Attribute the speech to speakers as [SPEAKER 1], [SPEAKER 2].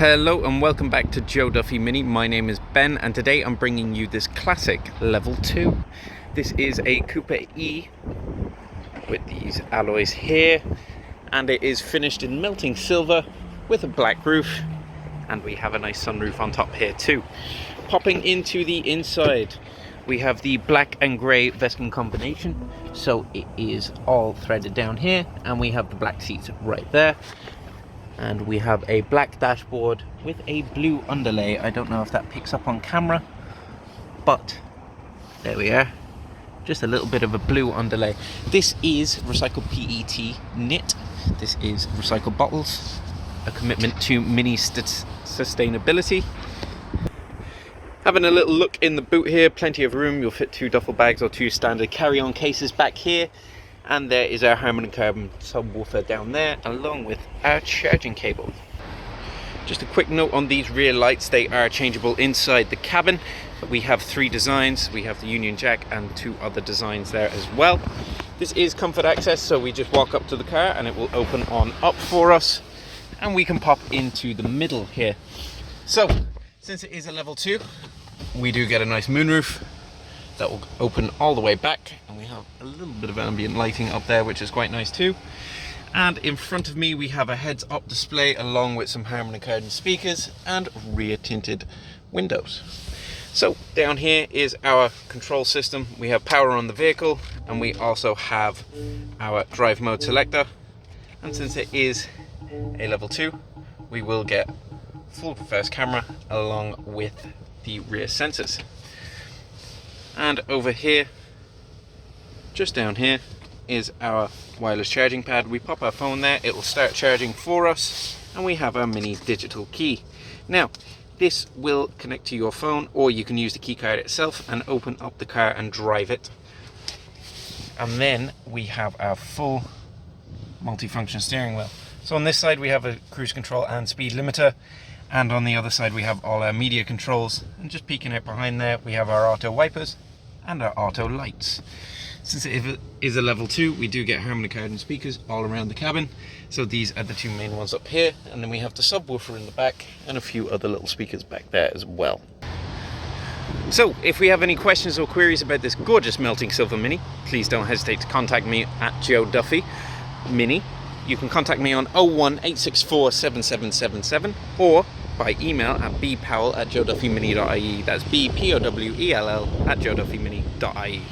[SPEAKER 1] Hello and welcome back to Joe Duffy MINI. My name is Ben and today I'm bringing you this classic level 2. This is a Coupe E with these alloys here, and it is finished in melting silver with a black roof, and we have a nice sunroof on top here too. Popping into the inside, we have the black and grey Veskin combination, so it is all threaded down here, and we have the black seats right there. And we have a black dashboard with a blue underlay. I don't know if that picks up on camera, but there we are. Just a little bit of a blue underlay. This is recycled PET knit. This is recycled bottles. A commitment to mini sustainability. Having a little look in the boot here, plenty of room. You'll fit 2 duffel bags or 2 standard carry-on cases back here. And there is our Harman and Kardon subwoofer down there, along with our charging cable. Just a quick note on these rear lights, they are changeable inside the cabin. We have 3 designs. We have the Union Jack and 2 other designs there as well. This is comfort access, so we just walk up to the car and it will open on up for us. And we can pop into the middle here. So, since it is a level 2, we do get a nice moonroof that will open all the way back, and we have a little bit of ambient lighting up there, which is quite nice too. And in front of me we have a heads-up display along with some Harman and Kardon speakers and rear tinted windows. So down here is our control system. We have power on the vehicle, and we also have our drive mode selector. And since it is a level 2, we will get full reverse camera along with the rear sensors. And over here, just down here, is our wireless charging pad. We pop our phone there, it will start charging for us, and we have our mini digital key. Now, this will connect to your phone, or you can use the key card itself and open up the car and drive it. And then we have our full multifunction steering wheel. So on this side we have a cruise control and speed limiter, and on the other side we have all our media controls, and just peeking out behind there we have our auto wipers and our auto lights. Since it is a level 2, we do get Harman and Kardon speakers all around the cabin, so these are the 2 main ones up here, and then we have the subwoofer in the back and a few other little speakers back there as well. So if we have any questions or queries about this gorgeous melting silver Mini, please don't hesitate to contact me at Joe Duffy MINI. You can contact me on 01864 7777 or by email at bpowell@joeduffymini.ie. That's bpowell@joeduffymini.ie.